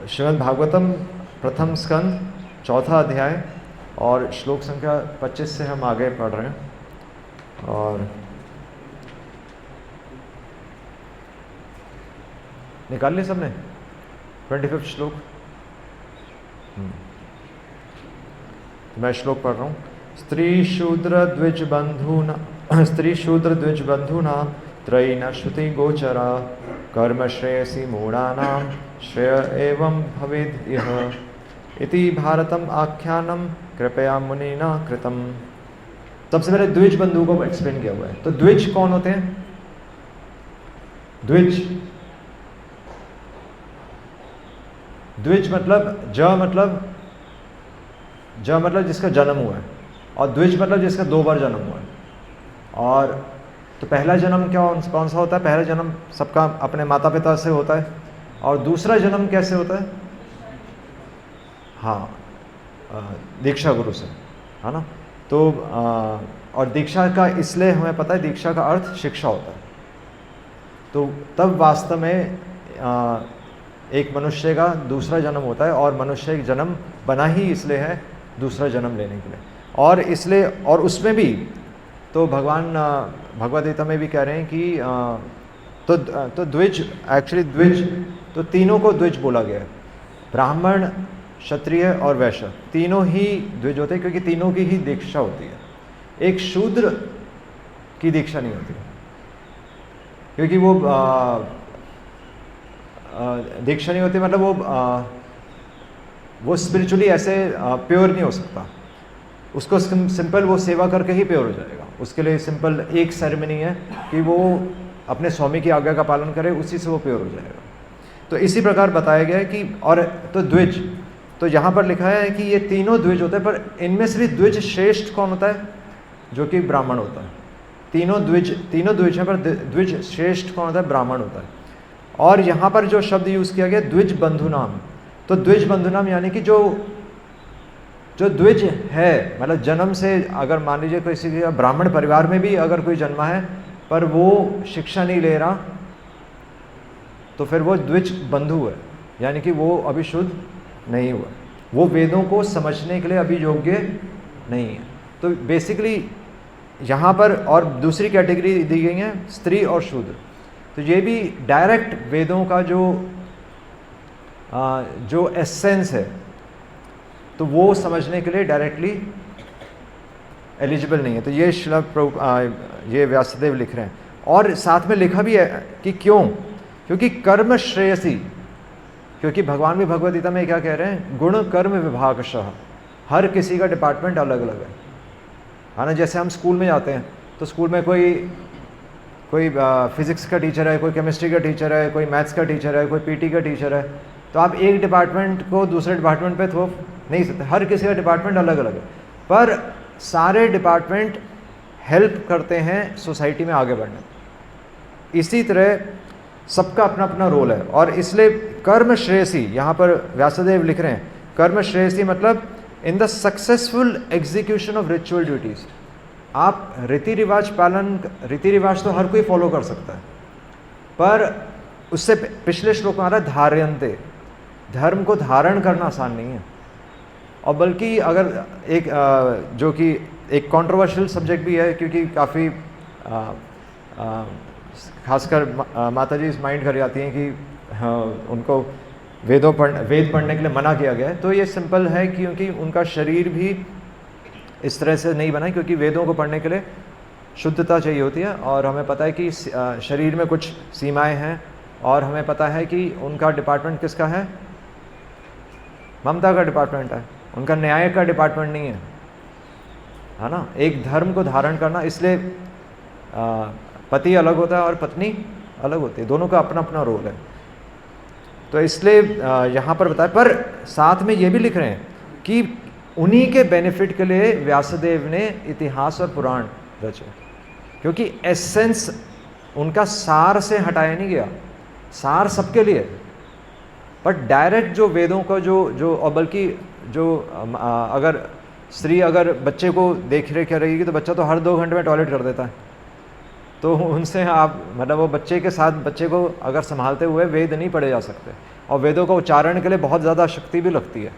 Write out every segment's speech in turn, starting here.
श्रीमद् भागवतम प्रथम स्कंद चौथा अध्याय और श्लोक संख्या 25 से हम आगे पढ़ रहे हैं। और निकाल लिया सबने 25 श्लोक। मैं श्लोक पढ़ रहा हूँ। स्त्री शूद्र द्विज बंधुना त्रयीन श्रुति गोचरा कर्म श्रेयसी मूढ़ानां श्रेय एवं भवेद इह इति भारतम आख्यानम कृपया मुनिना कृतम। सबसे पहले द्विज बंधु को एक्सप्लेन किया हुआ है। तो द्विज कौन होते हैं? द्विज मतलब ज मतलब जिसका जन्म हुआ है, और द्विज मतलब जिसका 2 बार जन्म हुआ है। और तो पहला जन्म कौन सा होता है? पहला जन्म सबका अपने माता पिता से होता है। और दूसरा जन्म कैसे होता है? हाँ, दीक्षा गुरु से, है ना। तो और दीक्षा का इसलिए हमें पता है, दीक्षा का अर्थ शिक्षा होता है। तो तब वास्तव में एक मनुष्य का दूसरा जन्म होता है, और मनुष्य एक जन्म बना ही इसलिए है दूसरा जन्म लेने के लिए। और इसलिए और उसमें भी तो भगवान भगवद गीता में भी कह रहे हैं कि तो द्विज, एक्चुअली द्विज तो तीनों को द्विज बोला गया है। ब्राह्मण, क्षत्रिय और वैश्य तीनों ही द्विज होते हैं, क्योंकि तीनों की ही दीक्षा होती है। एक शूद्र की दीक्षा नहीं होती, क्योंकि वो दीक्षा नहीं होती, मतलब वो स्पिरिचुअली ऐसे प्योर नहीं हो सकता। उसको सिंपल वो सेवा करके ही प्योर हो जाएगा। उसके लिए सिंपल एक सेरेमनी है कि वो अपने स्वामी की आज्ञा का पालन करे, उसी से वो प्योर हो जाएगा। तो इसी प्रकार बताया गया है कि और तो द्विज, तो यहाँ पर लिखा है कि ये तीनों द्विज होते हैं, पर इनमें से भी द्विज श्रेष्ठ कौन होता है? जो कि ब्राह्मण होता है। तीनों द्विज हैं, पर द्विज श्रेष्ठ कौन होता है? ब्राह्मण होता है। और यहाँ पर जो शब्द यूज़ किया गया द्विज बंधु नाम, तो द्विज बंधु नाम यानी कि जो द्विज है, मतलब जन्म से अगर मान लीजिए किसी ब्राह्मण परिवार में भी अगर कोई जन्मा है पर वो शिक्षा नहीं ले रहा, तो फिर वो द्विज बंधु है, यानी कि वो अभी शुद्ध नहीं हुआ, वो वेदों को समझने के लिए अभी योग्य नहीं है। तो बेसिकली यहाँ पर और दूसरी कैटेगरी दी गई है स्त्री और शूद्र। तो ये भी डायरेक्ट वेदों का जो एसेंस है, तो वो समझने के लिए डायरेक्टली एलिजिबल नहीं है। तो ये ये व्यासदेव लिख रहे हैं। और साथ में लिखा भी है कि क्यों? क्योंकि कर्म श्रेयसी, क्योंकि भगवान भी भगवद गीता में क्या कह रहे हैं? गुण कर्म विभागशः। हर किसी का डिपार्टमेंट अलग अलग है ना। जैसे हम स्कूल में जाते हैं तो स्कूल में कोई फिजिक्स का टीचर है, कोई केमिस्ट्री का टीचर है, कोई मैथ्स का टीचर है, कोई पीटी का टीचर है। तो आप एक डिपार्टमेंट को दूसरे डिपार्टमेंट पे थोप नहीं सकते, हर किसी का डिपार्टमेंट अलग अलग है। पर सारे डिपार्टमेंट हेल्प करते हैं सोसाइटी में आगे बढ़ने। इसी तरह सबका अपना अपना रोल है। और इसलिए कर्म श्रेयसी, यहाँ पर व्यासदेव लिख रहे हैं कर्म श्रेयसी मतलब in the successful execution of ritual duties. आप रीति रिवाज तो हर कोई फॉलो कर सकता है, पर उससे पिछले श्लोक में आ रहा है धार्यन्ते। धर्म को धारण करना आसान नहीं है। और बल्कि अगर एक जो कि एक कंट्रोवर्शियल सब्जेक्ट भी है, क्योंकि काफ़ी खासकर माता जी इस माइंड कर जाती हैं कि उनको वेद पढ़ने के लिए मना किया गया है। तो ये सिंपल है, क्योंकि उनका शरीर भी इस तरह से नहीं बना है, क्योंकि वेदों को पढ़ने के लिए शुद्धता चाहिए होती है। और हमें पता है कि शरीर में कुछ सीमाएं हैं, और हमें पता है कि उनका डिपार्टमेंट किसका है? ममता का डिपार्टमेंट है, उनका न्याय का डिपार्टमेंट नहीं है ना। एक धर्म को धारण करना, इसलिए पति अलग होता है और पत्नी अलग होती है, दोनों का अपना अपना रोल है। तो इसलिए यहाँ पर बताया, पर साथ में ये भी लिख रहे हैं कि उन्हीं के बेनिफिट के लिए व्यासदेव ने इतिहास और पुराण रचे, क्योंकि एसेंस उनका सार से हटाया नहीं गया। सार सबके लिए, बट डायरेक्ट जो वेदों का जो और बल्कि जो अगर स्त्री अगर बच्चे को देख रेख कर रहेगी तो बच्चा तो हर 2 घंटे में टॉयलेट कर देता है। तो उनसे आप मतलब वो बच्चे के साथ बच्चे को अगर संभालते हुए वेद नहीं पढ़े जा सकते। और वेदों का उच्चारण के लिए बहुत ज़्यादा शक्ति भी लगती है,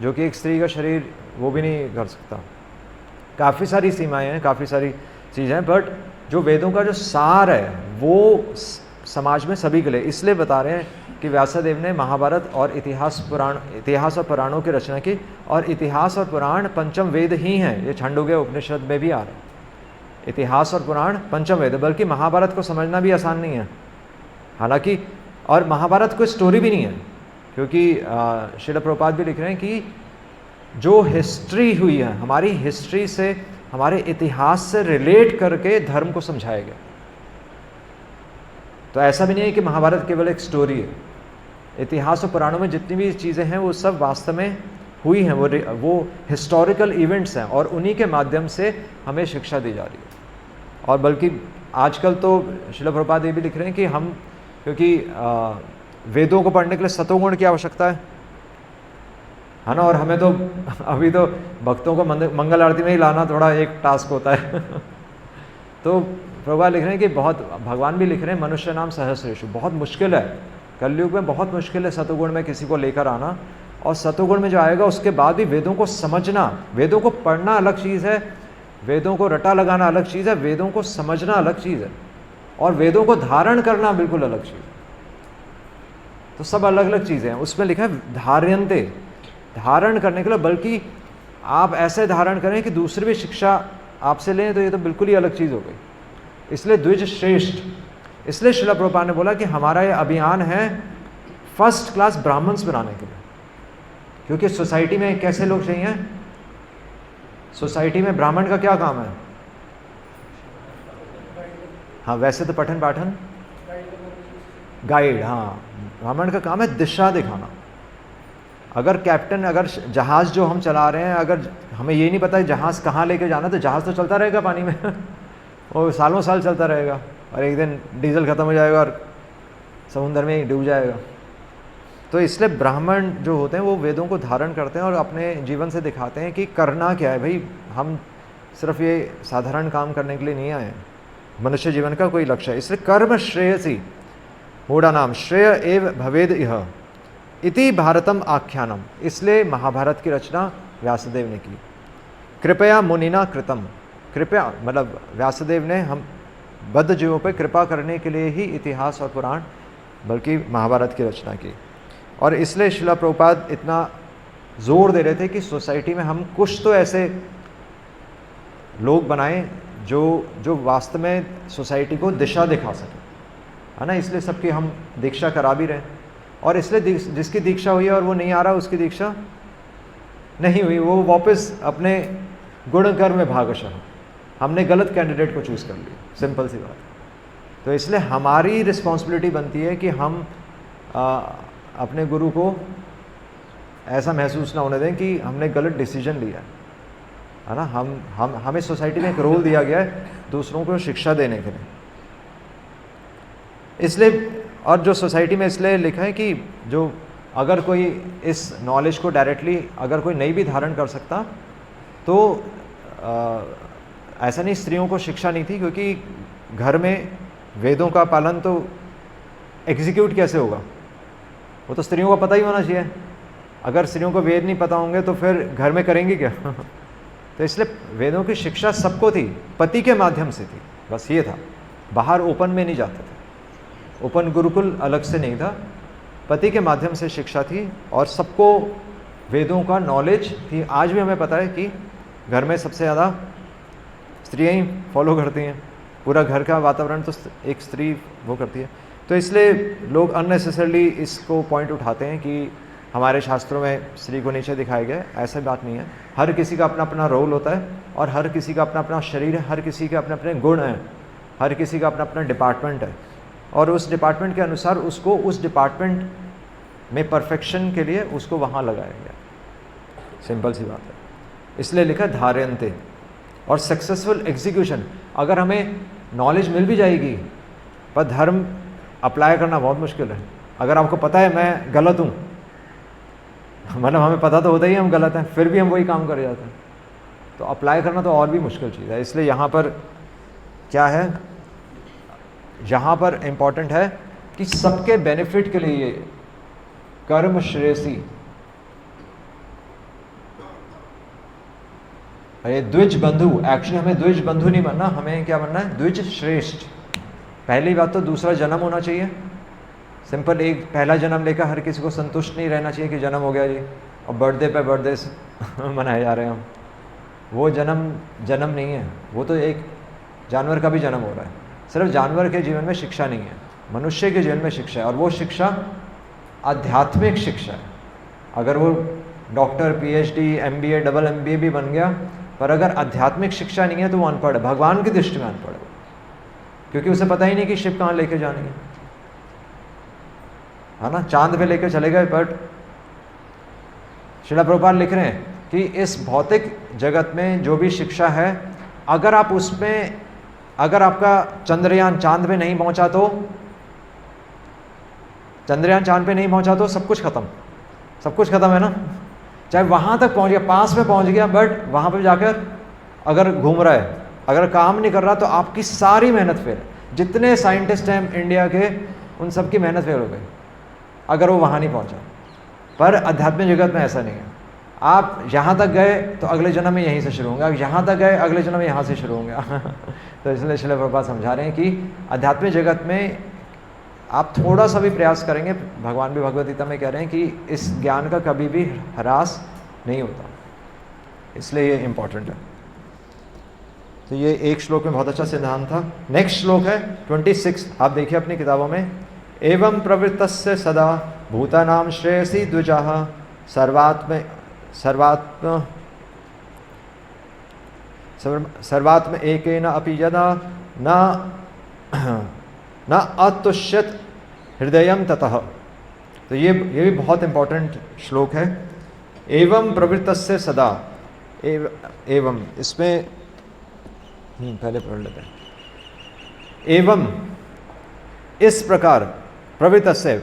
जो कि एक स्त्री का शरीर वो भी नहीं कर सकता। काफ़ी सारी सीमाएं हैं, काफ़ी सारी चीज़ें हैं, बट जो वेदों का जो सार है वो समाज में सभी के लिए, इसलिए बता रहे हैं कि व्यासदेव ने महाभारत और इतिहास और पुराणों की रचना की। और इतिहास और पुराण पंचम वेद ही हैं, ये छांदोग्य उपनिषद में भी आ रहे हैं। इतिहास और पुराण पंचम वेद, बल्कि महाभारत को समझना भी आसान नहीं है हालांकि, और महाभारत कोई स्टोरी भी नहीं है, क्योंकि श्रील प्रभुपाद भी लिख रहे हैं कि जो हिस्ट्री हुई है, हमारी हिस्ट्री से, हमारे इतिहास से रिलेट करके धर्म को समझाया गया। तो ऐसा भी नहीं है कि महाभारत केवल एक स्टोरी है। इतिहास और पुराणों में जितनी भी चीज़ें हैं वो सब वास्तव में हुई हैं, वो हिस्टोरिकल इवेंट्स हैं, और उन्हीं के माध्यम से हमें शिक्षा दी जा रही है। और बल्कि आजकल तो श्रील प्रभुपाद ये भी लिख रहे हैं कि हम, क्योंकि वेदों को पढ़ने के लिए सतोगुण की आवश्यकता है ना, और हमें तो अभी तो भक्तों को मंगल आरती में ही लाना थोड़ा एक टास्क होता है तो प्रभुपाद लिख रहे हैं कि बहुत, भगवान भी लिख रहे हैं, मनुष्य नाम सहस्रेषु, बहुत मुश्किल है, कलयुग में बहुत मुश्किल है सतोगुण में किसी को लेकर आना। और सतोगुण में जो आएगा उसके बाद भी वेदों को समझना, वेदों को पढ़ना अलग चीज़ है, वेदों को रटा लगाना अलग चीज़ है, वेदों को समझना अलग चीज़ है, और वेदों को धारण करना बिल्कुल अलग चीज़ है। तो सब अलग अलग चीज़ें हैं। उसमें लिखा है धार्यन्ते, धारण करने के लिए, बल्कि आप ऐसे धारण करें कि दूसरी भी शिक्षा आपसे लें, तो ये तो बिल्कुल ही अलग चीज़ हो गई। इसलिए द्विज श्रेष्ठ, इसलिए श्रील प्रभुपाद ने बोला कि हमारा ये अभियान है फर्स्ट क्लास ब्राह्मण्स बनाने के लिए, क्योंकि सोसाइटी में कैसे लोग चाहिए, सोसाइटी में ब्राह्मण का क्या काम है? हाँ, वैसे तो पठन पाठन, गाइड, हाँ, ब्राह्मण का काम है दिशा दिखाना। अगर कैप्टन, अगर जहाज़ जो हम चला रहे हैं, अगर हमें ये नहीं पता है जहाज़ कहाँ लेके जाना, तो जहाज़ तो चलता रहेगा पानी में और सालों साल चलता रहेगा, और एक दिन डीजल ख़त्म हो जाएगा और समुद्र में ही डूब जाएगा। तो इसलिए ब्राह्मण जो होते हैं वो वेदों को धारण करते हैं और अपने जीवन से दिखाते हैं कि करना क्या है भाई, हम सिर्फ ये साधारण काम करने के लिए नहीं आए हैं, मनुष्य जीवन का कोई लक्ष्य है। इसलिए कर्म श्रेयसी मूढ़ा नाम श्रेय एव भवेद इह इति भारतम आख्यानम, इसलिए महाभारत की रचना व्यासदेव ने की। कृपया मुनिना कृतम, कृपया मतलब व्यासदेव ने हम बद्ध जीवों पर कृपा करने के लिए ही इतिहास और पुराण बल्कि महाभारत की रचना की। और इसलिए श्रील प्रभुपाद इतना जोर दे रहे थे कि सोसाइटी में हम कुछ तो ऐसे लोग बनाएं जो वास्तव में सोसाइटी को दिशा दिखा सकें, है ना। इसलिए सबकी हम दीक्षा करा भी रहे हैं, और इसलिए जिसकी दीक्षा हुई है और वो नहीं आ रहा, उसकी दीक्षा नहीं हुई, वो वापस अपने गुण कर्म में भागशः, हमने गलत कैंडिडेट को चूज़ कर लिया, सिंपल सी बात। तो इसलिए हमारी रिस्पॉन्सिबिलिटी बनती है कि हम अपने गुरु को ऐसा महसूस ना होने दें कि हमने गलत डिसीजन लिया है ना। हमें सोसाइटी में एक रोल दिया गया है दूसरों को शिक्षा देने के लिए। इसलिए, और जो सोसाइटी में इसलिए लिखा है कि जो अगर कोई इस नॉलेज को डायरेक्टली अगर कोई नहीं भी धारण कर सकता, तो ऐसा नहीं स्त्रियों को शिक्षा नहीं थी, क्योंकि घर में वेदों का पालन तो एग्जीक्यूट कैसे होगा, वो तो स्त्रियों को पता ही होना चाहिए। अगर स्त्रियों को वेद नहीं पता होंगे तो फिर घर में करेंगी क्या तो इसलिए वेदों की शिक्षा सबको थी, पति के माध्यम से थी, बस ये था। बाहर ओपन में नहीं जाते थे, ओपन गुरुकुल अलग से नहीं था, पति के माध्यम से शिक्षा थी और सबको वेदों का नॉलेज थी। आज भी हमें पता है कि घर में सबसे ज़्यादा स्त्रियाँ ही फॉलो करती हैं, पूरा घर का वातावरण तो एक स्त्री वो करती है। तो इसलिए लोग अननेसेसरली इसको पॉइंट उठाते हैं कि हमारे शास्त्रों में स्त्री को नीचे दिखाया गया है। ऐसा बात नहीं है, हर किसी का अपना अपना रोल होता है और हर किसी का अपना अपना शरीर है, हर किसी के अपने अपने गुण हैं, हर किसी का अपना अपना डिपार्टमेंट है, और उस डिपार्टमेंट के अनुसार उसको उस डिपार्टमेंट में परफेक्शन के लिए उसको वहाँ लगाया गया, सिंपल सी बात है। इसलिए लिखा धार्यन्ते, और सक्सेसफुल एग्जीक्यूशन। अगर हमें नॉलेज मिल भी जाएगी पर धर्म अप्लाई करना बहुत मुश्किल है। अगर आपको पता है मैं गलत हूँ, मतलब हमें पता तो होता ही हम गलत हैं, फिर भी हम वही काम कर जाते हैं, तो अप्लाई करना तो और भी मुश्किल चीज़ है। इसलिए यहाँ पर क्या है, यहाँ पर इम्पॉर्टेंट है कि सबके बेनिफिट के लिए कर्म श्रेयसी, अरे द्विज बंधु, एक्चुअली हमें द्विज बंधु नहीं बनना, हमें क्या बनना है, द्विज श्रेष्ठ। पहली बात तो दूसरा जन्म होना चाहिए, सिंपल, एक पहला जन्म लेकर हर किसी को संतुष्ट नहीं रहना चाहिए कि जन्म हो गया जी और बर्थडे पे बर्थडे मनाए जा रहे हैं हम। वो जन्म नहीं है, वो तो एक जानवर का भी जन्म हो रहा है। सिर्फ जानवर के जीवन में शिक्षा नहीं है, मनुष्य के जीवन में शिक्षा है, और वो शिक्षा आध्यात्मिक शिक्षा है। अगर वो doctor, PhD, MBA, double MBA भी बन गया, पर अगर आध्यात्मिक शिक्षा नहीं है तो वो अनपढ़ है, भगवान की दृष्टि में अनपढ़ है, क्योंकि उसे पता ही नहीं कि शिप कहाँ लेके जानी है ना। चांद पे लेके चले गए, बट श्रील प्रभुपाद लिख रहे हैं कि इस भौतिक जगत में जो भी शिक्षा है, अगर आप उसमें, अगर आपका चंद्रयान चांद पे नहीं पहुंचा तो, चंद्रयान चांद पे नहीं पहुंचा तो सब कुछ खत्म, सब कुछ खत्म है ना। चाहे वहां तक पहुंच गया, पास में पहुंच गया, बट वहां पे जाकर अगर घूम रहा है, अगर काम नहीं कर रहा, तो आपकी सारी मेहनत फेल। जितने साइंटिस्ट हैं इंडिया के, उन सब की मेहनत फेल हो गई अगर वो वहां नहीं पहुंचा। पर आध्यात्मिक जगत में ऐसा नहीं है, आप यहाँ तक गए तो अगले जन्म में यहीं से शुरू होंगे, आप यहाँ तक गए अगले जन्म में यहाँ से शुरू होंगे तो इसलिए श्रील प्रभुपाद समझा रहे हैं कि आध्यात्मिक जगत में आप थोड़ा सा भी प्रयास करेंगे, भगवान भी भगवद गीता में कह रहे हैं कि इस ज्ञान का कभी भी ह्रास नहीं होता, इसलिए ये इम्पॉर्टेंट है। तो ये एक श्लोक में बहुत अच्छा सिद्धांत था। नेक्स्ट श्लोक है 26, आप देखिए अपनी किताबों में। एवं प्रवृत्तस्य सदा भूतानां श्रेयसी द्विजाः सर्वात्म एकेन अपि यदा न अतुष्यत हृदयम ततः। तो ये भी बहुत इंपॉर्टेंट श्लोक है। एवं प्रवृत्तस्य सदा, एवं इसमें पहले पढ़ लेते हैं। एवं इस प्रकार, प्रवृत्तस्य,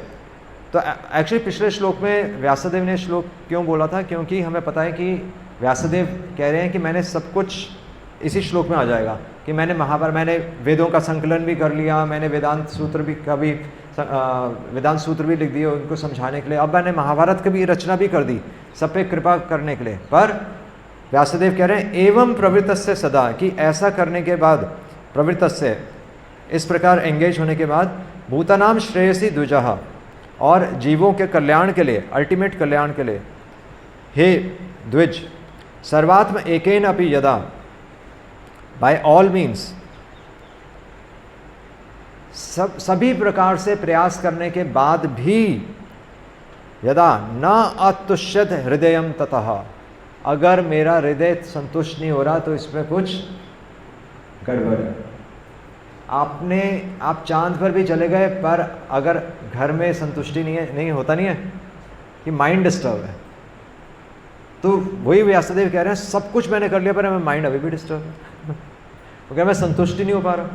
तो एक्चुअली पिछले श्लोक में व्यासदेव ने श्लोक क्यों बोला था, क्योंकि हमें पता है कि व्यासदेव कह रहे हैं कि मैंने सब कुछ इसी श्लोक में आ जाएगा, कि मैंने मैंने वेदों का संकलन भी कर लिया, मैंने वेदांत सूत्र भी लिख दिए उनको समझाने के लिए, अब मैंने महाभारत की भी रचना भी कर दी सब पे कृपा करने के लिए। पर व्यासदेव कह रहे हैं एवं प्रवृत्तस्य सदा, कि ऐसा करने के बाद, प्रवृत्तस्य इस प्रकार एंगेज होने के बाद, भूतानां श्रेयसी द्विजाः, और जीवों के कल्याण के लिए, अल्टीमेट कल्याण के लिए, हे द्विज, सर्वात्म एकेन अपि यदा, बाय ऑल मीन्स, सभी प्रकार से प्रयास करने के बाद भी, यदा न अतुष्यत हृदयम ततः, अगर मेरा हृदय संतुष्ट नहीं हो रहा तो इसमें कुछ गड़बड़ है। आप चांद पर भी चले गए, पर अगर घर में संतुष्टि नहीं होता नहीं है, कि माइंड डिस्टर्ब है। तो वही व्यासदेव कह रहे हैं सब कुछ मैंने कर लिया पर मेरा माइंड अभी भी डिस्टर्ब है तो क्या मैं संतुष्टि नहीं हो पा रहा।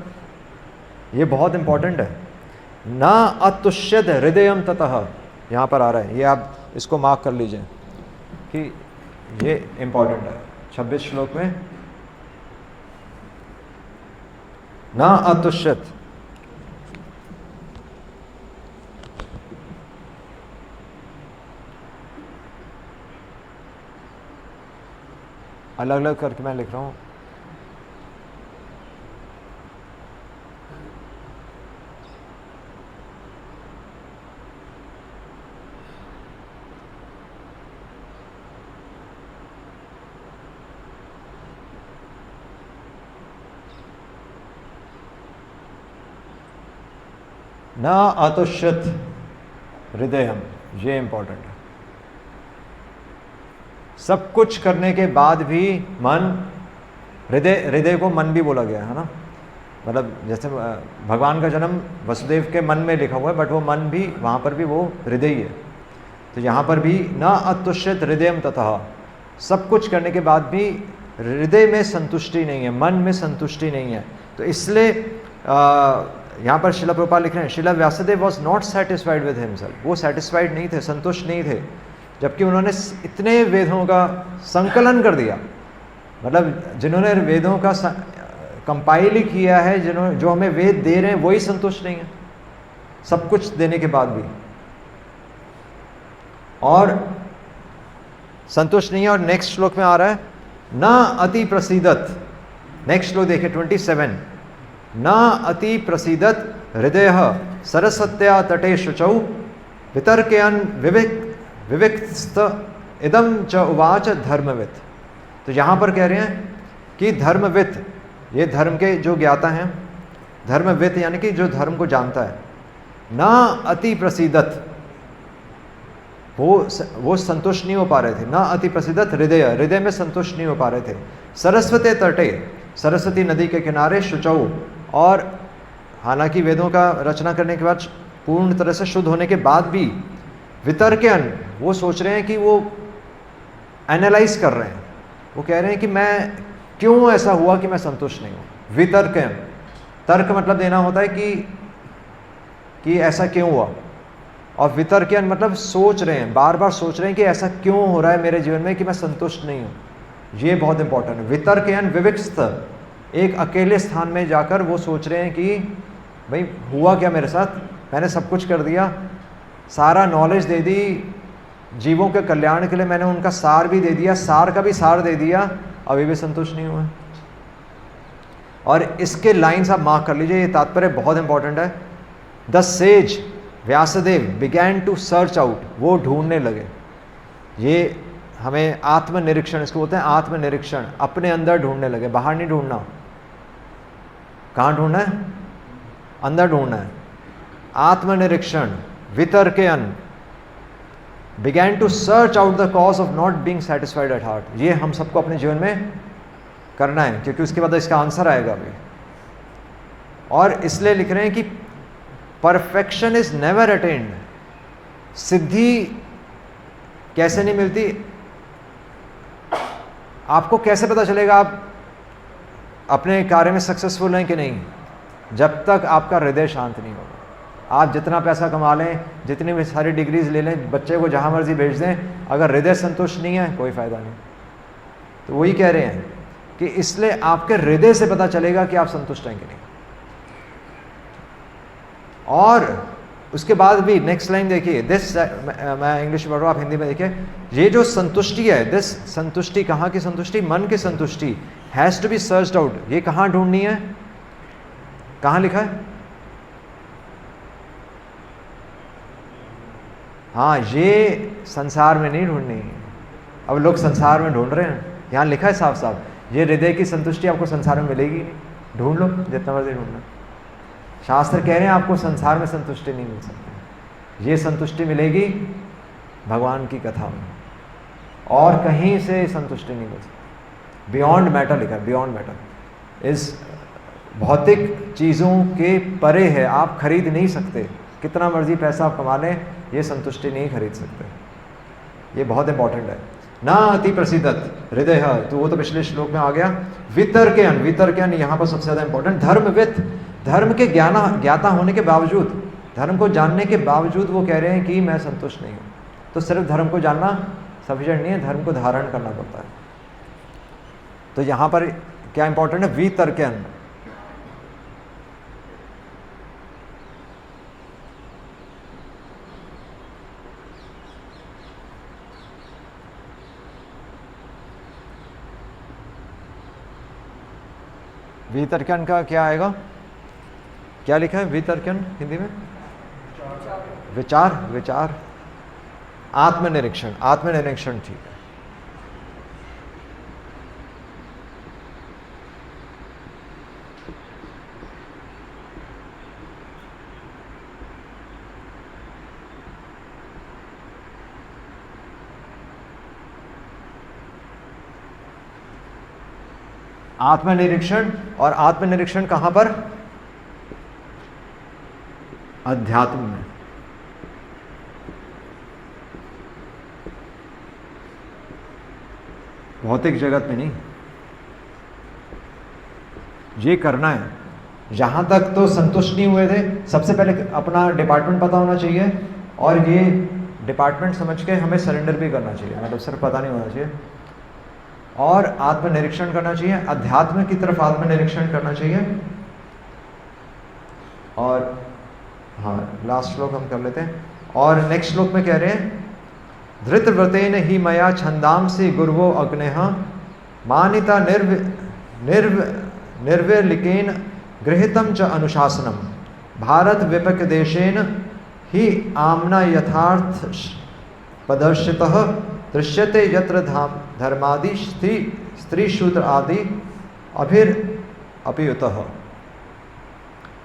ये बहुत इंपॉर्टेंट है। न अतुष्यत हृदयम ततः, यहाँ पर आ रहा है, ये आप इसको मार्क कर लीजिए कि ये इंपॉर्टेंट है। 26 श्लोक में न अतुष्यत, अलग अलग करके मैं लिख रहा हूँ। न अतुष्यत हृदयम, ये इंपॉर्टेंट है। सब कुछ करने के बाद भी मन, हृदय को मन भी बोला गया है ना, मतलब जैसे भगवान का जन्म वसुदेव के मन में लिखा हुआ है, बट वो मन भी वहाँ पर भी वो हृदय ही है। तो यहाँ पर भी न अतुष्यत हृदयम ततः, सब कुछ करने के बाद भी हृदय में संतुष्टि नहीं है, मन में संतुष्टि नहीं है। तो इसलिए यहाँ पर श्रील प्रभुपाद लिख रहे हैं, Srila Vyasadeva was not satisfied with himself, वो सेटिस्फाइड नहीं थे, संतुष्ट नहीं थे, जबकि उन्होंने इतने वेदों का संकलन कर दिया, मतलब जिन्होंने वेदों का कंपाइल ही किया है, जो हमें वेद दे रहे हैं वही संतुष्ट नहीं है सब कुछ देने के बाद भी। और संतुष्ट नहीं है। और नेक्स्ट श्लोक में आ रहा है न अति प्रसीदत। नेक्स्ट श्लोक देखिए 27, न अति प्रसीदत हृदय सरस्वत्या तटे शुचौ वितर्कयन् विविक्त इदम च उवाच धर्मवित्। तो यहाँ पर कह रहे हैं कि धर्मवित्, ये धर्म के जो ज्ञाता हैं, धर्मवित् यानी कि जो धर्म को जानता है, न अति प्रसीदत, वो संतुष्ट नहीं हो पा रहे थे। न अति प्रसीदत हृदय, हृदय में संतुष्ट नहीं हो पा रहे थे। सरस्वती तटे, सरस्वती नदी के किनारे शुचौ, और हालांकि वेदों का रचना करने के बाद पूर्ण तरह से शुद्ध होने के बाद भी वितर्कयन्, वो सोच रहे हैं कि वो एनालाइज कर रहे हैं, वो कह रहे हैं कि मैं क्यों ऐसा हुआ कि मैं संतुष्ट नहीं हूँ। वितर्कयन्, तर्क मतलब देना होता है कि ऐसा क्यों हुआ, और वितर्कयन् मतलब सोच रहे हैं, बार बार सोच रहे हैं कि ऐसा क्यों हो रहा है मेरे जीवन में कि मैं संतुष्ट नहीं हूँ। ये बहुत इंपॉर्टेंट है। वितर्कयन् विविक्त, एक अकेले स्थान में जाकर वो सोच रहे हैं कि भाई हुआ क्या मेरे साथ, मैंने सब कुछ कर दिया, सारा नॉलेज दे दी, जीवों के कल्याण के लिए मैंने उनका सार भी दे दिया, सार का भी सार दे दिया, अभी भी संतुष्ट नहीं हुआ। और इसके लाइन्स आप मार्क कर लीजिए, ये तात्पर्य बहुत इंपॉर्टेंट है। The sage Vyasadeva began to search out, वो ढूंढने लगे। ये हमें आत्मनिरीक्षण, इसको बोलते हैं आत्मनिरीक्षण, अपने अंदर ढूंढने लगे, बाहर नहीं ढूंढना। कहाँ ढूंढना है? अंदर ढूंढना है। आत्मनिरीक्षण, वितर्कयन्, began to search out the cause of not being satisfied at heart. ये हम सबको अपने जीवन में करना है, क्योंकि उसके बाद इसका आंसर आएगा अभी। और इसलिए लिख रहे हैं कि परफेक्शन इज नेवर अटेन्ड, सिद्धि कैसे नहीं मिलती। आपको कैसे पता चलेगा आप अपने कार्य में सक्सेसफुल हैं कि नहीं? जब तक आपका हृदय शांत नहीं होगा। आप जितना पैसा कमा लें, जितनी भी सारी डिग्रीज ले लें, बच्चे को जहाँ मर्जी भेज दें, अगर हृदय संतुष्ट नहीं है कोई फायदा नहीं। तो वही कह रहे हैं कि इसलिए आपके हृदय से पता चलेगा कि आप संतुष्ट हैं कि नहीं। और उसके बाद भी नेक्स्ट लाइन देखिए, दिस, मैं इंग्लिश में पढ़ रहा हूँ, आप हिंदी में देखिए। ये जो संतुष्टि है, दिस संतुष्टि, कहाँ की संतुष्टि? मन की संतुष्टि, has to be searched out. ये कहाँ ढूंढनी है? कहाँ लिखा है? हाँ, ये संसार में नहीं ढूंढनी है। अब लोग संसार में ढूंढ रहे हैं, यहाँ लिखा है साफ साफ, ये हृदय की संतुष्टि आपको संसार में मिलेगी नहीं। ढूंढ लो जितना मर्जी ढूंढना। शास्त्र कह रहे हैं आपको संसार में संतुष्टि नहीं मिल सकती, ये संतुष्टि मिलेगी भगवान की कथा में, और कहीं से संतुष्टि नहीं मिल सकती। बियॉन्ड मैटर लिखा है, बियॉन्ड मैटर, इस भौतिक चीज़ों के परे है, आप खरीद नहीं सकते। कितना मर्जी पैसा आप कमा लें, ये संतुष्टि नहीं खरीद सकते। ये बहुत इंपॉर्टेंट है। ना अति प्रसिद्धत हृदय, तो वो तो पिछले श्लोक में आ गया। वितर्कयन्, वितर्कयन् यहाँ पर सबसे ज़्यादा इंपॉर्टेंट। धर्मवित्, धर्म के ज्ञाता होने के बावजूद, धर्म को जानने के बावजूद वो कह रहे हैं कि मैं संतुष्ट नहीं हूँ। तो सिर्फ धर्म को जानना सफिशिएंट नहीं है, धर्म को धारण करना पड़ता है। तो यहाँ पर क्या इंपॉर्टेंट है? वितर्कयन्। वितर्कयन् का क्या आएगा? क्या लिखा है वितर्कयन् हिंदी में? विचार, विचार, आत्मनिरीक्षण, आत्मनिरीक्षण, ठीक है। आत्मनिरीक्षण, और आत्मनिरीक्षण कहाँ पर? अध्यात्म में। भौतिक जगत में नहीं। ये करना है। जहाँ तक तो संतुष्ट नहीं हुए थे, सबसे पहले अपना डिपार्टमेंट पता होना चाहिए, और ये डिपार्टमेंट समझ के हमें सरेंडर भी करना चाहिए, मतलब सिर्फ पता नहीं होना चाहिए। और आत्मनिरीक्षण करना चाहिए, अध्यात्म की तरफ आत्मनिरीक्षण करना चाहिए। और हाँ, लास्ट श्लोक हम कर लेते हैं। और नेक्स्ट श्लोक में कह रहे हैं धृतव्रतेन ही मया छंदांसि गुरवो अग्नेः मानिता निर्विलिकेन गृहीतं च अनुशासनम भारत विपक देशेन ही आम्ना यथार्थ प्रदर्शितः दृश्यते यत्र धर्मादि स्त्री शूद्र आदि अभिर अपियुतः।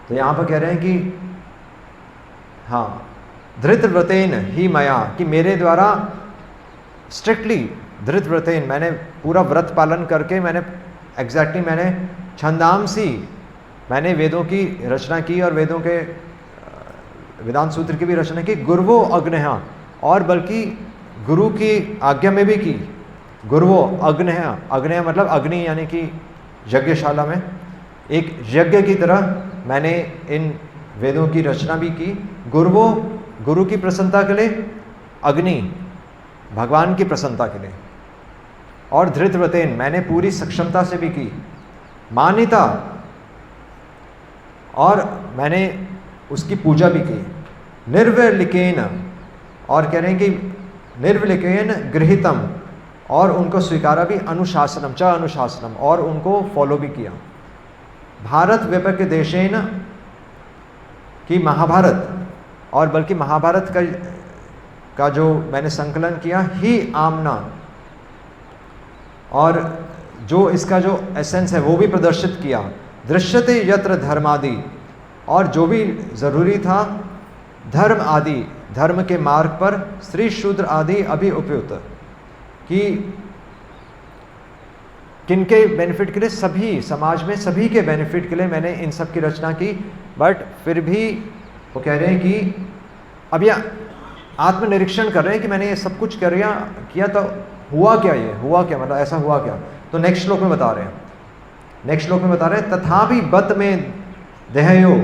तो यहाँ पर कह रहे हैं कि हाँ, धृतव्रतेन ही मया, कि मेरे द्वारा स्ट्रिक्टली धृतव्रतेन, मैंने पूरा व्रत पालन करके मैंने मैंने छंदांसी, मैंने वेदों की रचना की और वेदों के वेदांत सूत्र की भी रचना की। गुरुवो अग्नेहा, और बल्कि गुरु की आज्ञा में भी की। गुरुवो अग्नेहा, अग्नेहा मतलब अग्नि, यानी कि यज्ञशाला में एक यज्ञ की तरह मैंने इन वेदों की रचना भी की। गुरुवो, गुरु की प्रसन्नता के लिए, अग्नि भगवान की प्रसन्नता के लिए, और धृतव्रतेन मैंने पूरी सक्षमता से भी की। मान्यता, और मैंने उसकी पूजा भी की। निर्विलिकेन, और कह रहे हैं कि निर्विलिकेन गृहीतम, और उनको स्वीकारा भी। अनुशासनम च अनुशासनम, और उनको फॉलो भी किया। भारत व्यापक देशेन, कि महाभारत, और बल्कि महाभारत का जो मैंने संकलन किया, ही आमना, और जो इसका जो एसेंस है वो भी प्रदर्शित किया। दृश्यते यत्र धर्मादि, और जो भी ज़रूरी था धर्म आदि, धर्म के मार्ग पर स्त्री शूद्र आदि अभी उपयुक्त, कि किनके बेनिफिट के लिए, सभी समाज में सभी के बेनिफिट के लिए मैंने इन सब की रचना की। बट फिर भी वो कह रहे हैं कि अब यह आत्मनिरीक्षण कर रहे हैं कि मैंने ये सब कुछ किया तो हुआ क्या, ये हुआ क्या, मतलब ऐसा हुआ क्या। तो नेक्स्ट श्लोक में बता रहे हैं, तथापि बत में देहयो,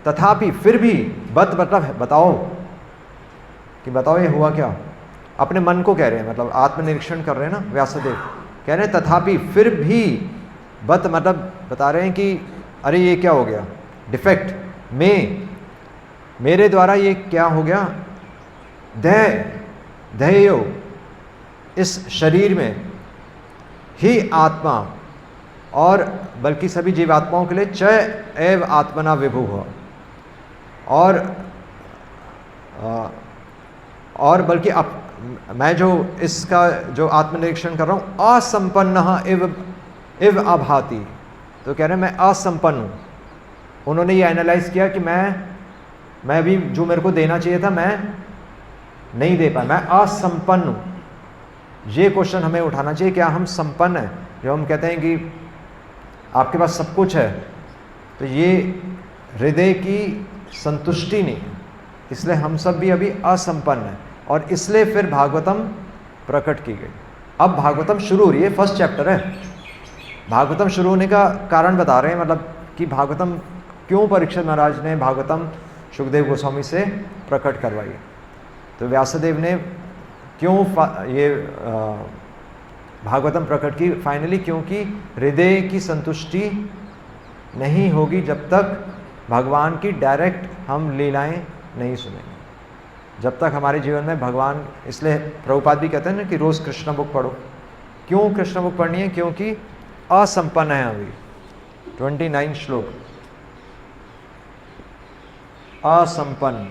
तथापि फिर भी, बत मतलब बताओ, कि बताओ ये हुआ क्या। अपने मन को कह रहे हैं, मतलब आत्मनिरीक्षण कर रहे हैं ना व्यासदेव, कह रहे हैं तथापि फिर भी, बत मतलब बता रहे हैं कि अरे ये क्या हो गया, डिफेक्ट में, मेरे द्वारा ये क्या हो गया, देहयो, इस शरीर में, ही आत्मा, और बल्कि सभी जीवात्माओं के लिए च एव आत्मना विभु हो, और बल्कि मैं जो इसका जो आत्मनिरीक्षण कर रहा हूँ, असंपन्न इव अभाति, तो कह रहे हैं मैं असंपन्न हूँ। उन्होंने ये एनालाइज किया कि मैं भी जो मेरे को देना चाहिए था मैं नहीं दे पाया, मैं असंपन्न हूँ। ये क्वेश्चन हमें उठाना चाहिए, क्या हम संपन्न हैं। जो हम कहते हैं कि आपके पास सब कुछ है, तो ये हृदय की संतुष्टि नहीं, इसलिए हम सब भी अभी असंपन्न हैं, और इसलिए फिर भागवतम प्रकट की गई। अब भागवतम शुरू हो रही है, फर्स्ट चैप्टर है। भागवतम शुरू होने का कारण बता रहे हैं, मतलब कि भागवतम क्यों परीक्षित महाराज ने भागवतम सुखदेव गोस्वामी से प्रकट करवाई। तो व्यासदेव ने क्यों ये भागवतम प्रकट की फाइनली, क्योंकि हृदय की संतुष्टि नहीं होगी जब तक भगवान की डायरेक्ट हम लीलाएं नहीं सुनेंगे, जब तक हमारे जीवन में भगवान। इसलिए प्रभुपाद भी कहते हैं ना कि रोज़ कृष्ण बुक पढ़ो। क्यों कृष्ण बुक पढ़नी है, क्योंकि असंपन्न है अभी। 29 श्लोक, असंपन्न।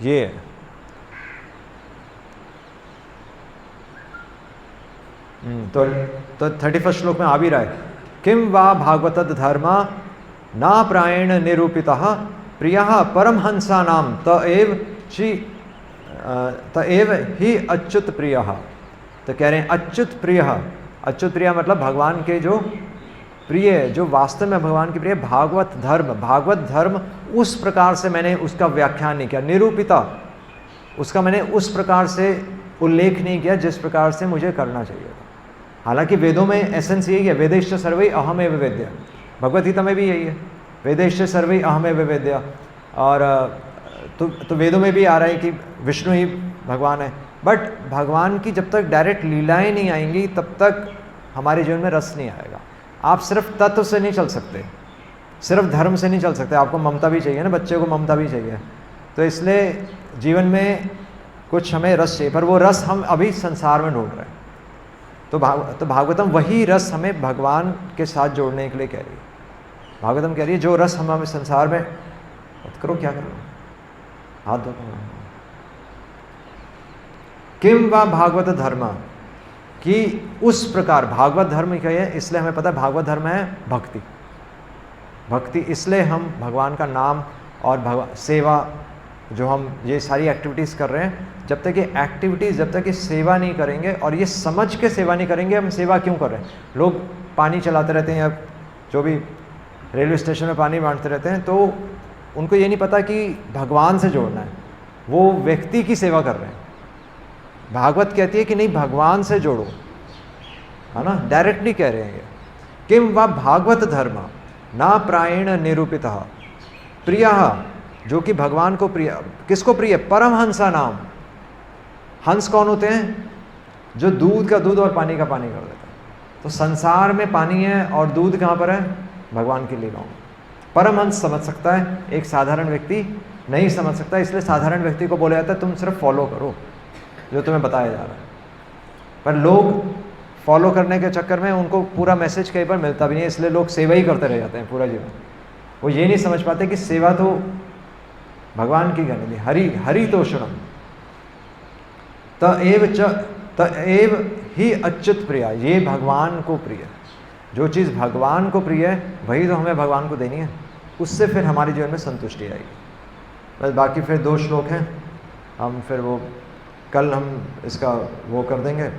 ये तो 31 श्लोक में आ भी रहा है, किम वा भागवत धर्म ना प्रायण निरूपितः प्रियः परमहंसा नाम तएव ही अच्युत प्रियः। तो कह रहे हैं अच्युत प्रिय, अच्युत प्रिय मतलब भगवान के जो प्रिय, जो वास्तव में भगवान के प्रिय भागवत धर्म। भागवत धर्म उस प्रकार से मैंने उसका व्याख्यान नहीं किया, निरूपिता, उसका मैंने उस प्रकार से उल्लेख नहीं किया जिस प्रकार से मुझे करना चाहिए था। हालांकि वेदों में एसेंस यही है, वेदेश्च सर्वे अहम एव वेद्य, भगवद गीता में भी यही है, वेदेश्य सर्वे अहमेव वेद्या। और तो वेदों में भी आ रहा है कि विष्णु ही भगवान है। बट भगवान की जब तक डायरेक्ट लीलाएं नहीं आएंगी तब तक हमारे जीवन में रस नहीं आएगा। आप सिर्फ तत्व से नहीं चल सकते, सिर्फ धर्म से नहीं चल सकते, आपको ममता भी चाहिए ना, बच्चे को ममता भी चाहिए। तो इसलिए जीवन में कुछ हमें रस चाहिए, पर वो रस हम अभी संसार में ढूंढ रहे हैं। तो भागवतम वही रस हमें भगवान के साथ जोड़ने के लिए कह रही है। भागवतम कह रही है जो रस हम हमें संसार में, करो क्या करो, हाथ धो, किम वा भागवत धर्म, कि उस प्रकार भागवत धर्म क्या है, इसलिए हमें पता है भागवत धर्म है भक्ति। भक्ति इसलिए हम भगवान का नाम और सेवा, जो हम ये सारी एक्टिविटीज़ कर रहे हैं, जब तक ये एक्टिविटीज़, जब तक ये सेवा नहीं करेंगे और ये समझ के सेवा नहीं करेंगे, हम सेवा क्यों कर रहे हैं। लोग पानी चलाते रहते हैं या जो भी रेलवे स्टेशन में पानी बांटते रहते हैं, तो उनको ये नहीं पता कि भगवान से जोड़ना है, वो व्यक्ति की सेवा कर रहे हैं। भागवत कहती है कि नहीं, भगवान से जोड़ो, है ना, डायरेक्टली कह रहे हैं ये। किम वा भागवत धर्म ना प्रायण निरूपित प्रिय, जो कि भगवान को प्रिय, किसको प्रिय, परमहंसा नाम। हंस कौन होते हैं, जो दूध का दूध और पानी का पानी कर देते हैं। तो संसार में पानी है और दूध कहाँ पर है, भगवान की लीलाओं में। परमहंस समझ सकता है, एक साधारण व्यक्ति नहीं समझ सकता, इसलिए साधारण व्यक्ति को बोला जाता है तुम सिर्फ फॉलो करो जो तुम्हें बताया जा रहा है। पर लोग फॉलो करने के चक्कर में उनको पूरा मैसेज कई बार मिलता भी नहीं है, इसलिए लोग सेवा ही करते रह जाते हैं पूरा जीवन। वो ये नहीं समझ पाते कि सेवा तो भगवान की करनी थी। हरि हरि तोषणम तएव ही अच्युत प्रिया, ये भगवान को प्रिय। जो चीज़ भगवान को प्रिय है वही तो हमें भगवान को देनी है, उससे फिर हमारे जीवन में संतुष्टि आएगी। बस बाकी फिर 2 श्लोक हैं, हम फिर वो कल हम इसका वो कर देंगे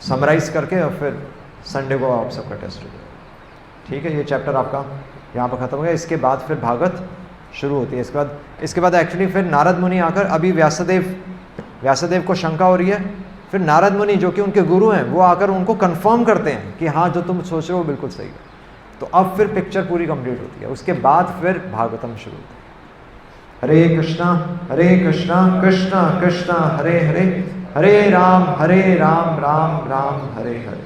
समराइज करके, और फिर संडे को आप सबका टेस्ट हो जाएगा। ठीक है, ये चैप्टर आपका यहाँ पर ख़त्म हो गया। इसके बाद फिर भागवत शुरू होती है। इसके बाद एक्चुअली फिर नारद मुनि आकर, अभी व्यासदेव को शंका हो रही है, फिर नारद मुनि जो कि उनके गुरु हैं वो आकर उनको कंफर्म करते हैं कि हाँ जो तुम सोच रहे हो बिल्कुल सही है। तो अब फिर पिक्चर पूरी कंप्लीट होती है। उसके बाद फिर भागवतम शुरू होती है। हरे कृष्णा कृष्णा कृष्णा हरे हरे, हरे राम राम राम हरे हरे।